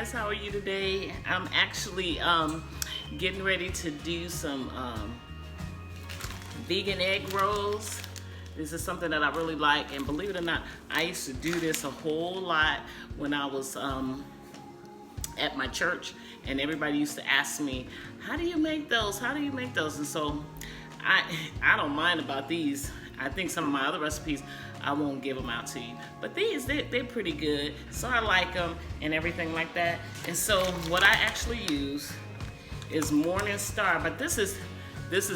guys, how are you today? I'm actually getting ready to do some vegan egg rolls. This is something that I really like, and believe it or not, I used to do this a whole lot when I was at my church, and everybody used to ask me, how do you make those? How do you make those? And so I don't mind about these. I think some of my other recipes, I won't give them out to you. But these, they're pretty good. So I like them and everything like that. And so what I actually use is Morning Star. But this is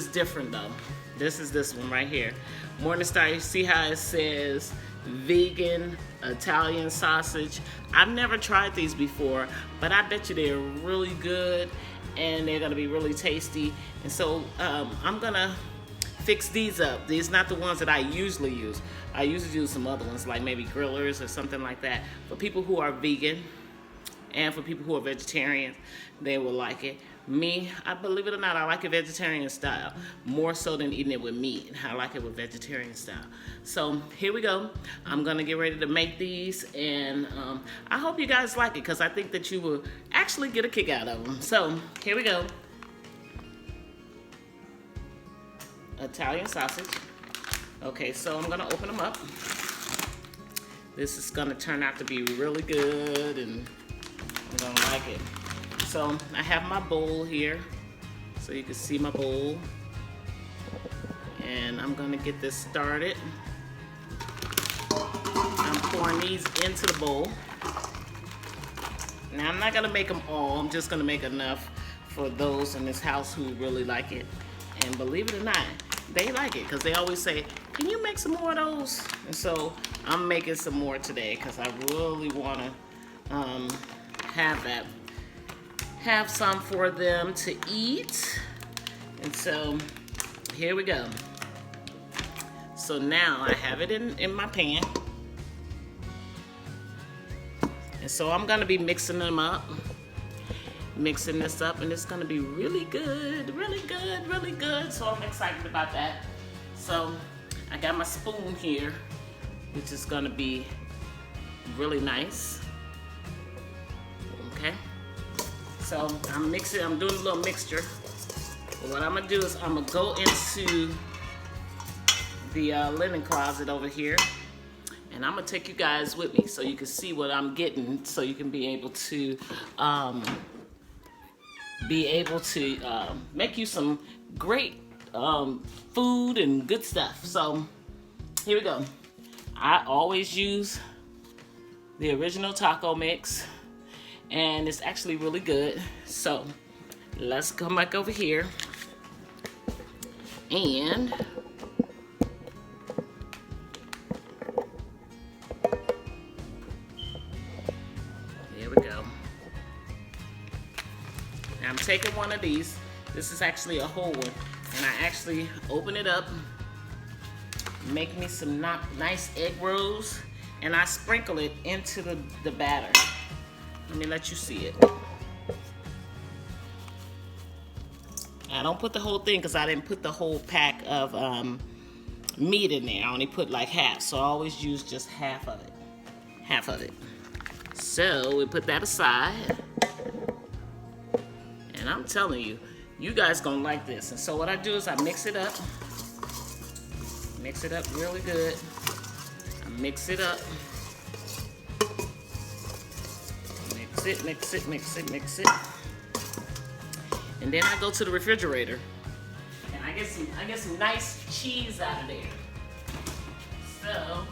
different though. This is this one right here. Morning Star, you see how it says vegan Italian sausage. I've never tried these before, but I bet you they're really good and they're gonna be really tasty. And so I'm gonna fix these up. These not the ones that I usually use. I usually use some other ones like maybe grillers or something like that. For people who are vegan and for people who are vegetarians, they will like it. Me, I believe it or not, I like it vegetarian style more so than eating it with meat. I like it with vegetarian style. So here we go. I'm gonna get ready to make these, and I hope you guys like it because I think that you will actually get a kick out of them. So here we go. Italian sausage. Okay, so I'm gonna open them up. This is gonna turn out to be really good, and I'm gonna like it. So I have my bowl here, so you can see my bowl, and I'm gonna get this started. I'm pouring these into the bowl. Now I'm not gonna make them all. I'm just gonna make enough for those in this house who really like it. And believe it or not, they like it because they always say, can you make some more of those? And so I'm making some more today because I really want to have some for them to eat. And so here we go. So now I have it in my pan. And so I'm going to be mixing them up. Mixing this up, and it's gonna be really good, really good, really good. So I'm excited about that. So I got my spoon here, which is gonna be really nice. Okay. So I'm mixing, I'm doing a little mixture. But what I'm gonna do is I'm gonna go into the linen closet over here, and I'm gonna take you guys with me so you can see what I'm getting, so you can be able to make you some great food and good stuff. So here we go. I always use the original taco mix, and it's actually really good. So let's come back over here, and here we go. I'm taking one of these. This is actually a whole one. And I actually open it up, make me some nice egg rolls, and I sprinkle it into the batter. Let me let you see it. I don't put the whole thing because I didn't put the whole pack of meat in there. I only put like half, so I always use just half of it. Half of it. So we put that aside. And I'm telling you, you guys gonna like this. And so what I do is I mix it up really good. I mix it up. Mix it. And then I go to the refrigerator and I get some nice cheese out of there. So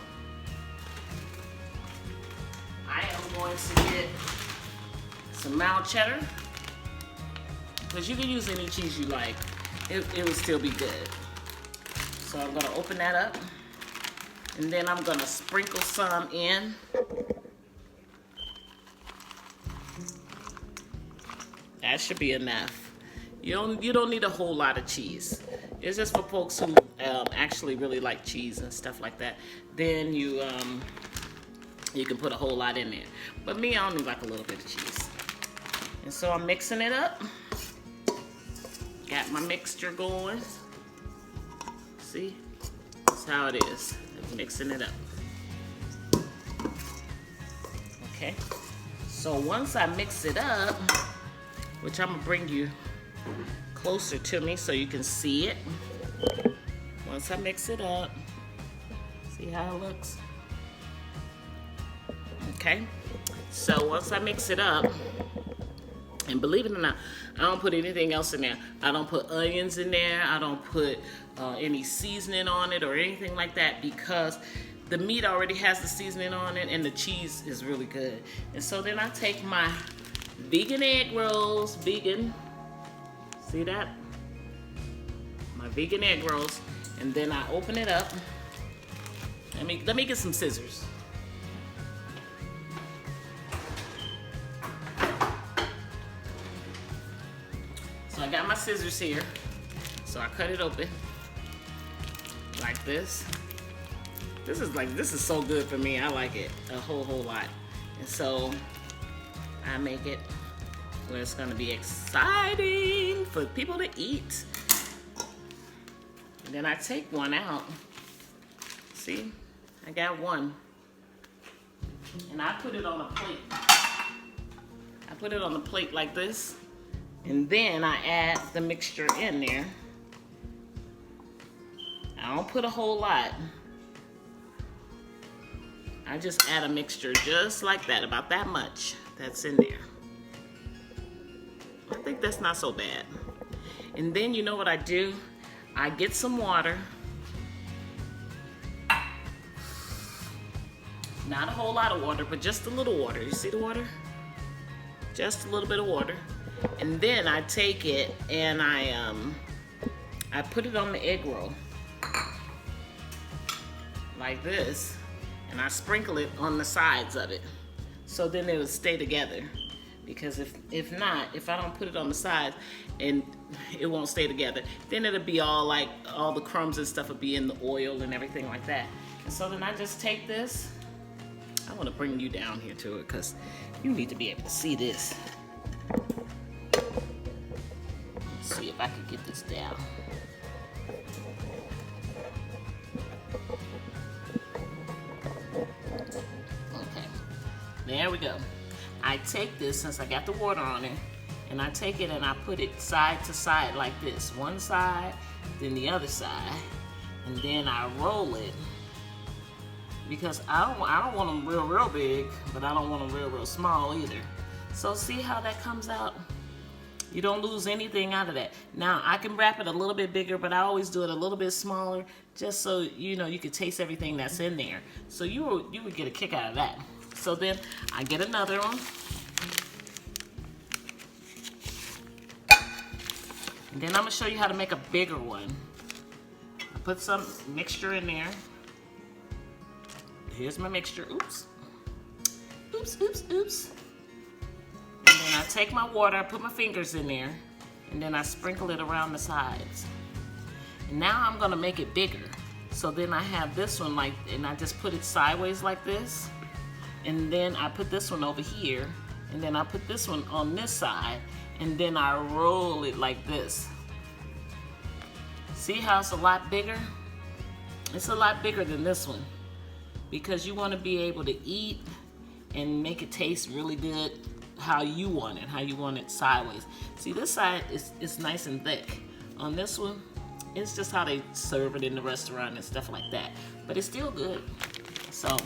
I am going to get some mild cheddar. Because you can use any cheese you like. It will still be good. So I'm gonna open that up. And then I'm gonna sprinkle some in. That should be enough. You don't need a whole lot of cheese. It's just for folks who actually really like cheese and stuff like that. Then you can put a whole lot in there. But me, I only like a little bit of cheese. And so I'm mixing it up. Got my mixture going. See? That's how it is. I'm mixing it up. Okay. So once I mix it up, which I'm gonna bring you closer to me so you can see it. Once I mix it up, see how it looks? Okay, so once I mix it up, and believe it or not, I don't put anything else in there. I don't put onions in there. I don't put any seasoning on it or anything like that, because the meat already has the seasoning on it and the cheese is really good. And so then I take my vegan egg rolls, vegan, see that? My vegan egg rolls, and then I open it up. Let me get some scissors. So I got my scissors here. So I cut it open like this. This is so good for me. I like it a whole lot. And so I make it where it's gonna be exciting for people to eat. And then I take one out. See, I got one. And I put it on a plate. I put it on a plate like this. And then I add the mixture in there. I don't put a whole lot. I just add a mixture just like that, about that much that's in there. I think that's not so bad. And then you know what I do? I get some water. Not a whole lot of water, but just a little water. You see the water? Just a little bit of water. And then I take it and I put it on the egg roll like this, and I sprinkle it on the sides of it, so then it'll stay together. Because if not, if I don't put it on the sides, and it won't stay together, then it'll be all the crumbs and stuff will be in the oil and everything like that. And so then I just take this. I want to bring you down here to it because you need to be able to see this. Let's see if I can get this down. Okay, there we go. I take this, since I got the water on it, and I take it and I put it side to side like this. One side, then the other side, and then I roll it. Because I don't want them real big, but I don't want them real small either. So see how that comes out? You don't lose anything out of that. Now I can wrap it a little bit bigger, but I always do it a little bit smaller, just so you know you can taste everything that's in there. So you would get a kick out of that. So then I get another one. And then I'm gonna show you how to make a bigger one. I put some mixture in there. Here's my mixture. Oops. Oops, oops, oops. And then I take my water, I put my fingers in there, and then I sprinkle it around the sides. And now I'm gonna make it bigger. So then I have this one and I just put it sideways like this. And then I put this one over here, and then I put this one on this side, and then I roll it like this. See how it's a lot bigger? It's a lot bigger than this one, because you want to be able to eat and make it taste really good how you want it sideways. See, this side is nice and thick. On this one, it's just how they serve it in the restaurant and stuff like that. But it's still good. So,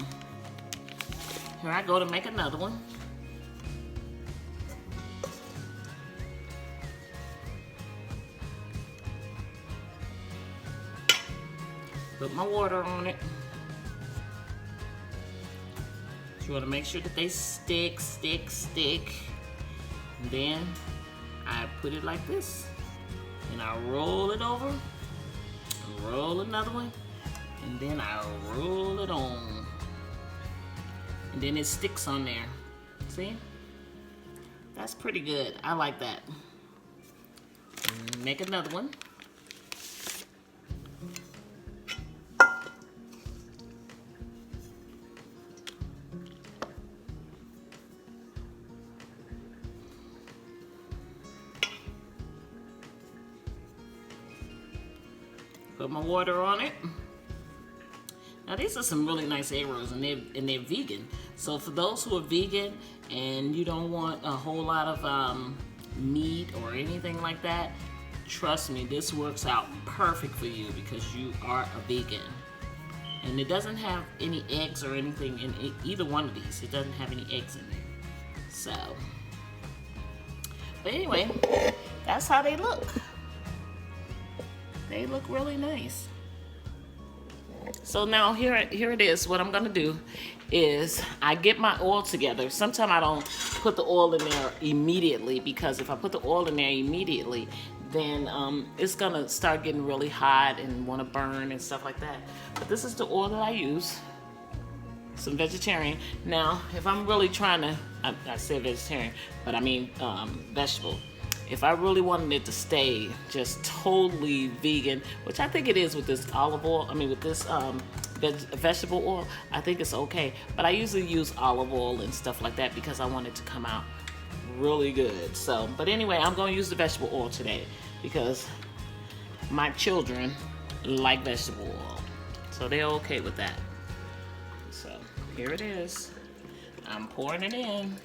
here I go to make another one. Put my water on it. You want to make sure that they stick. And then I put it like this. And I roll it over. And roll another one. And then I roll it on. And then it sticks on there. See? That's pretty good. I like that. And make another one. Put my water on it. Now these are some really nice egg rolls, and they're vegan. So for those who are vegan and you don't want a whole lot of meat or anything like that, trust me, this works out perfect for you because you are a vegan. And it doesn't have any eggs or anything in either one of these. It doesn't have any eggs in it. So, but anyway, that's how they look. They look really nice. So now here it is. What I'm gonna do is I get my oil together. Sometimes I don't put the oil in there immediately, because if I put the oil in there immediately, then it's gonna start getting really hot and want to burn and stuff like that. But this is the oil that I use. Some vegetarian. Now, if I'm really trying to, I said vegetarian, but I mean vegetable. If I really wanted it to stay just totally vegan, which I think it is with this olive oil, with this vegetable oil, I think it's okay. But I usually use olive oil and stuff like that because I want it to come out really good. So, but anyway, I'm going to use the vegetable oil today because my children like vegetable oil. So they're okay with that. So here it is. I'm pouring it in.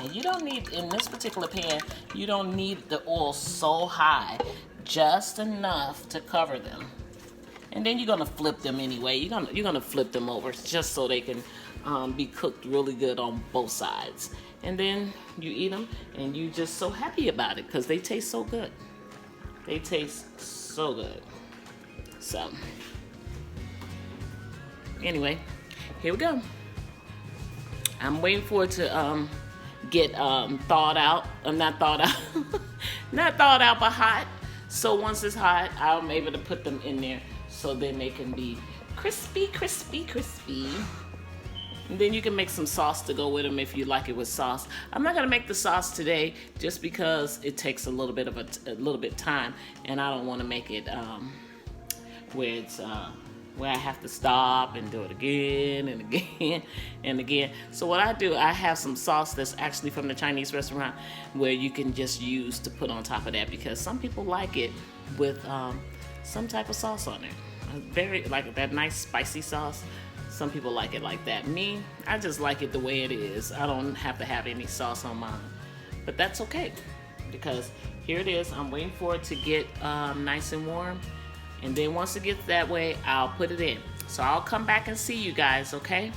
And you don't need, in this particular pan, you don't need the oil so high, just enough to cover them. And then you're gonna flip them anyway. You're gonna flip them over just so they can be cooked really good on both sides. And then you eat them, and you're just so happy about it because they taste so good. They taste so good. So anyway, here we go. I'm waiting for it to get thawed out. Not thawed out, not thawed out, but hot. So once it's hot, I'm able to put them in there so then they can be crispy, crispy, crispy. And then you can make some sauce to go with them if you like it with sauce. I'm not gonna make the sauce today just because it takes a little bit of a time, and I don't want to make it where it's where I have to stop and do it again and again and again. So what I do, I have some sauce that's actually from the Chinese restaurant where you can just use to put on top of that, because some people like it with some type of sauce on it. Very, like that nice spicy sauce. Some people like it like that. Me, I just like it the way it is. I don't have to have any sauce on mine. But that's okay, because here it is. I'm waiting for it to get nice and warm. And then once it gets that way, I'll put it in. So I'll come back and see you guys, okay?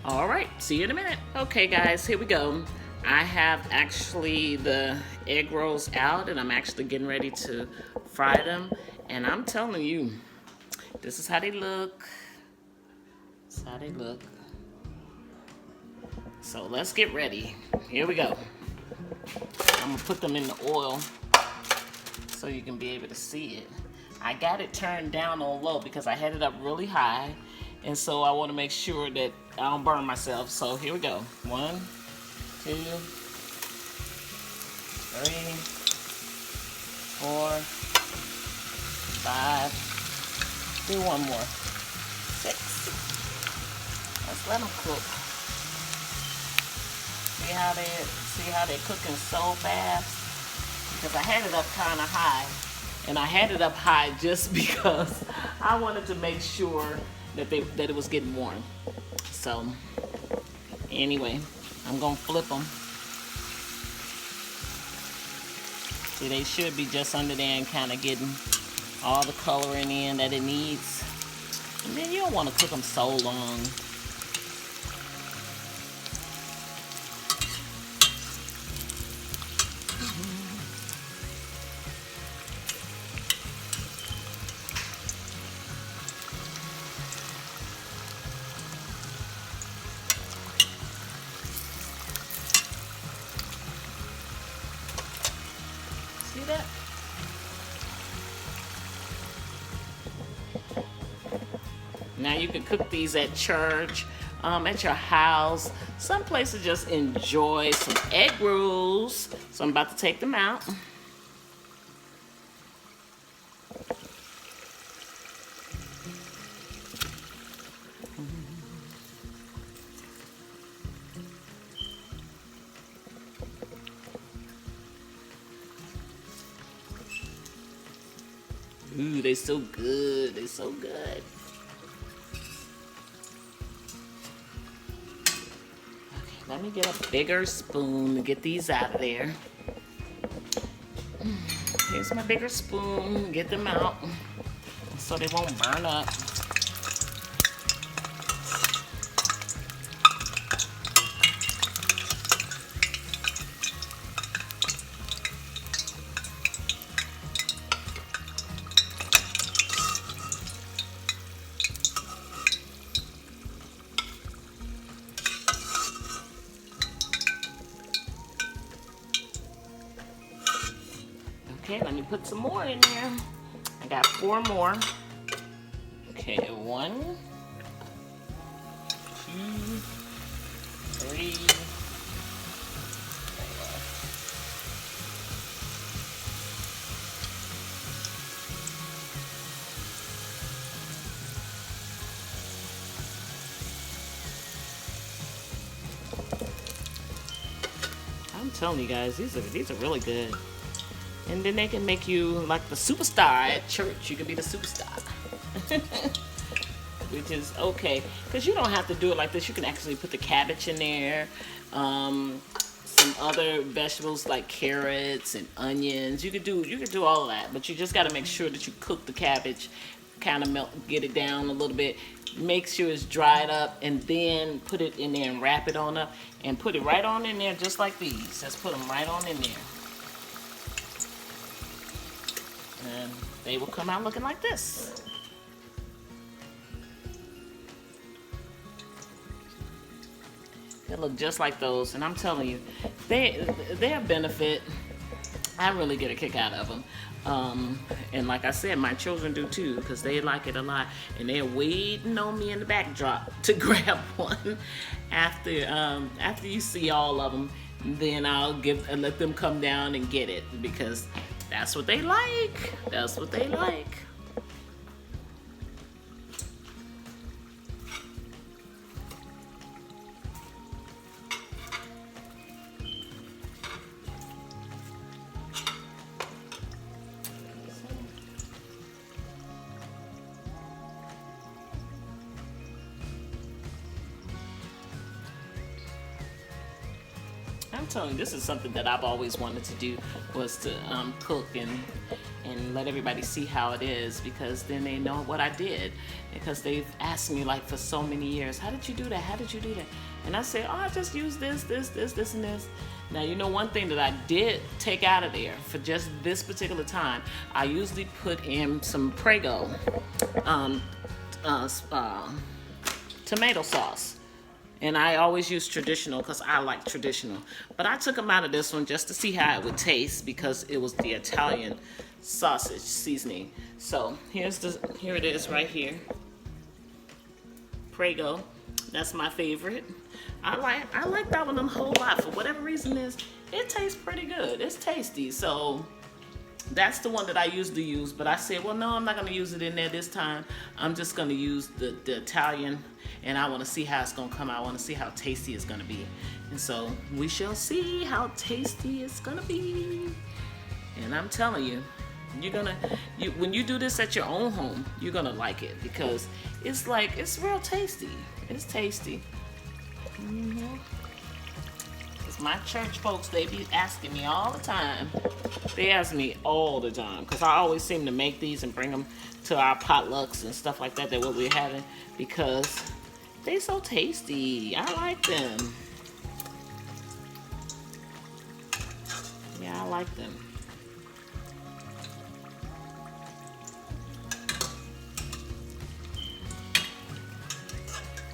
All right, see you in a minute. Okay, guys, here we go. I have actually the egg rolls out, and I'm actually getting ready to fry them. And I'm telling you, this is how they look. This is how they look. So let's get ready. Here we go. I'm gonna put them in the oil so you can be able to see it. I got it turned down on low because I had it up really high, and so I want to make sure that I don't burn myself. So here we go. 1, 2, 3, 4, 5. Do one more. 6. Let's let them cook. See how they're cooking so fast? Because I had it up kind of high. And I had it up high just because I wanted to make sure that it was getting warm. So anyway, I'm gonna flip them. See, they should be just under there and kind of getting all the coloring in that it needs. And then you don't want to cook them so long. See that? Now you can cook these at church, at your house. Some places just enjoy some egg rolls. So I'm about to take them out. Ooh, they so good. They so good. Okay, let me get a bigger spoon to get these out of there. Here's my bigger spoon. Get them out so they won't burn up. Okay, let me put some more in there. I got 4 more. Okay, 1, 2, 3. I'm telling you guys, these are really good. And then they can make you like the superstar at church. You can be the superstar. Which is okay. Because you don't have to do it like this. You can actually put the cabbage in there. Some other vegetables like carrots and onions. You could do all of that. But you just got to make sure that you cook the cabbage. Kind of get it down a little bit. Make sure it's dried up. And then put it in there and wrap it on up. And put it right on in there just like these. Just put them right on in there. And they will come out looking like this. They look just like those, and I'm telling you, their benefit, I really get a kick out of them. And like I said, my children do too, because they like it a lot, and they're waiting on me in the backdrop to grab one. After you see all of them, then I'll let them come down and get it, because that's what they like. That's what they like. I'm telling you, this is something that I've always wanted to do, was to cook and let everybody see how it is, because then they know what I did. Because they've asked me like for so many years, how did you do that? How did you do that? And I say, oh, I just use this, and this. Now, you know, one thing that I did take out of there for just this particular time, I usually put in some Prego tomato sauce. And I always use traditional because I like traditional. But I took them out of this one just to see how it would taste, because it was the Italian sausage seasoning. So here it is right here. Prego. That's my favorite. I like that one a whole lot. For whatever reason it tastes pretty good. It's tasty. So that's the one that I usually use. But I said, well, no, I'm not going to use it in there this time. I'm just going to use the Italian. And I want to see how it's going to come out. I want to see how tasty it's going to be. And so we shall see how tasty it's going to be. And I'm telling you, when you do this at your own home, you're going to like it, because it's real tasty. It's tasty. Because my church folks, they be asking me all the time. They ask me all the time, because I always seem to make these and bring them to our potlucks and stuff like that what we're having, because they so tasty. I like them. Yeah, I like them.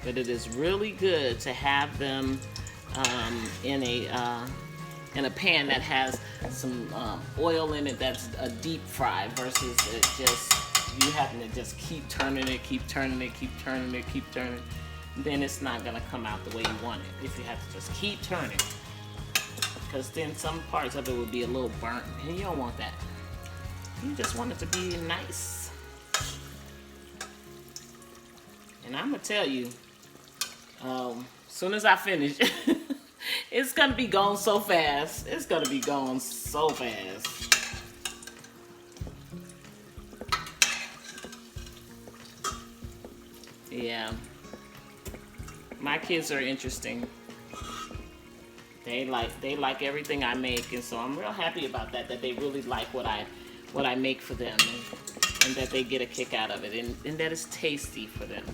But it is really good to have them in a pan that has some oil in it, that's a deep fry, versus it just you having to just keep turning it. Then it's not gonna come out the way you want it if you have to just keep turning, because then some parts of it would be a little burnt, and you don't want that. You just want it to be nice. And I'm gonna tell you, soon as I finish, it's gonna be gone so fast. It's gonna be gone so fast. Yeah. My kids are interesting. They like everything I make, and so I'm real happy about that. That they really like what I make for them, and that they get a kick out of it, and that it's tasty for them.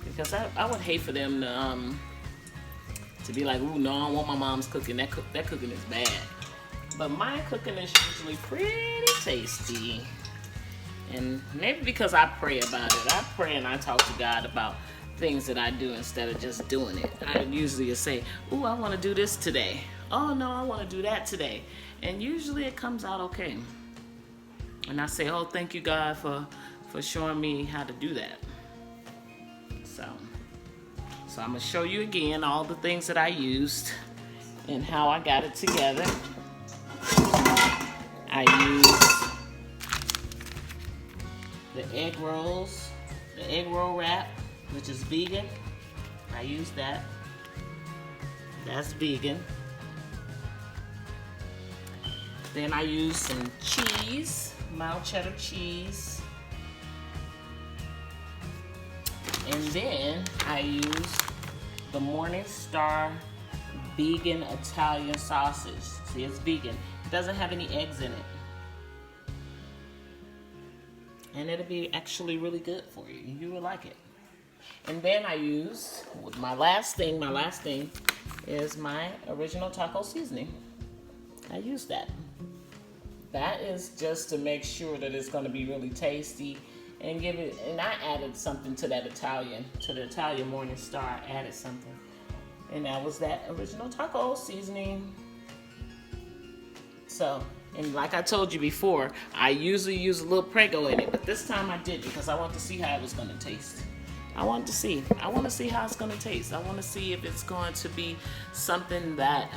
Because I would hate for them to be like, ooh, no, I don't want my mom's cooking. That cooking is bad. But my cooking is usually pretty tasty. And maybe because I pray about it. I pray and I talk to God about things that I do instead of just doing it. I usually say, ooh, I want to do this today. Oh, no, I want to do that today. And usually it comes out okay. And I say, oh, thank you, God, for showing me how to do that. So I'm going to show you again all the things that I used and how I got it together. I used the egg rolls, the egg roll wrap, which is vegan. I used that. That's vegan. Then I used some cheese, mild cheddar cheese. And then I used the Morningstar vegan Italian sausage. See, it's vegan. It doesn't have any eggs in it. And it'll be actually really good for you. You will like it. And then I used, my last thing is my original taco seasoning. I used that. That is just to make sure that it's going to be really tasty and give it, and I added something to that Italian, to the Italian Morningstar, I added something. And that was that original taco seasoning. So, and like I told you before, I usually use a little Prego in it, but this time I didn't because I want to see how it was going to taste. I want to see how it's going to taste. I want to see if it's going to be something that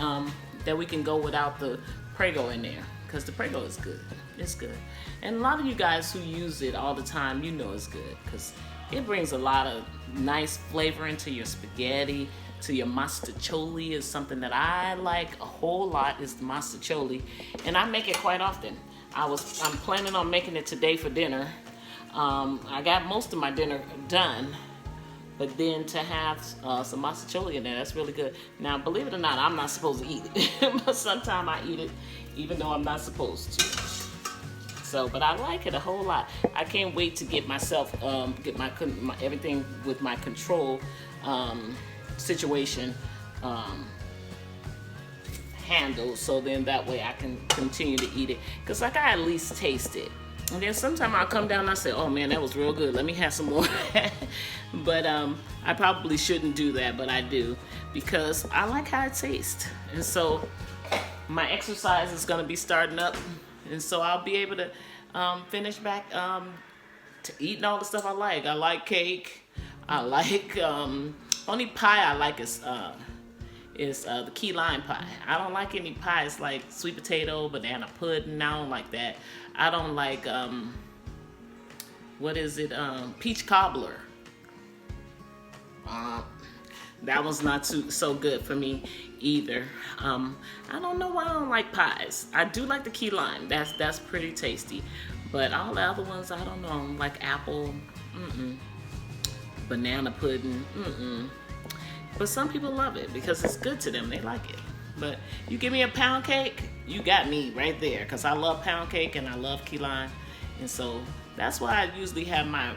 that we can go without the Prego in there, because the Prego is good. It's good. And a lot of you guys who use it all the time, you know it's good because it brings a lot of nice flavor into your spaghetti, to your mastacholi is something that I like a whole lot, is the mastacholi. And I make it quite often. I'm planning on making it today for dinner. I got most of my dinner done, but then to have some mastacholi in there, that's really good. Now, believe it or not, I'm not supposed to eat it, but sometimes I eat it even though I'm not supposed to. So, but I like it a whole lot. I can't wait to get myself, get my everything with my control situation handled, so then that way I can continue to eat it. Because like I at least taste it. And then sometimes I'll come down and I say, oh man, that was real good. Let me have some more. But I probably shouldn't do that, but I do. Because I like how it tastes. And so my exercise is going to be starting up. And so I'll be able to finish back to eating all the stuff I like. I like cake. I like, only pie I like is the key lime pie. I don't like any pies like sweet potato, banana pudding. I don't like that. I don't like, peach cobbler. That one's not so good for me either. I don't know why I don't like pies. I do like the key lime. That's pretty tasty. But all the other ones, I don't know. Like apple, banana pudding, But some people love it because it's good to them. They like it. But you give me a pound cake, you got me right there. Because I love pound cake and I love key lime. And so that's why I usually have my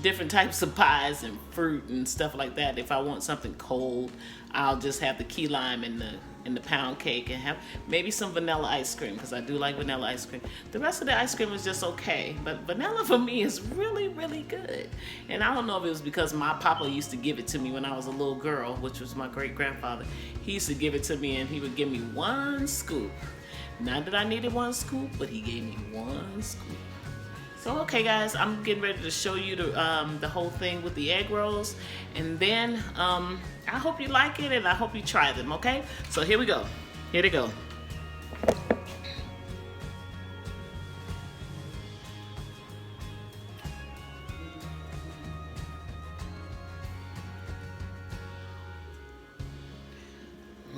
different types of pies and fruit and stuff like that. If I want something cold, I'll just have the key lime and the pound cake and have maybe some vanilla ice cream, because I do like vanilla ice cream. The rest of the ice cream is just okay, but vanilla for me is really, really good. And I don't know if it was because my papa used to give it to me when I was a little girl, which was my great-grandfather. He used to give it to me and he would give me one scoop. Not that I needed one scoop, but he gave me one scoop. So, okay guys, I'm getting ready to show you the whole thing with the egg rolls. And then I hope you like it and I hope you try them, okay? So here we go. Here they go.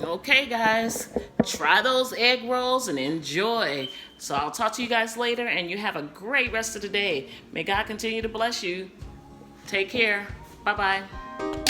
Okay guys, try those egg rolls and enjoy. So I'll talk to you guys later, and you have a great rest of the day. May God continue to bless you. Take care. Bye-bye.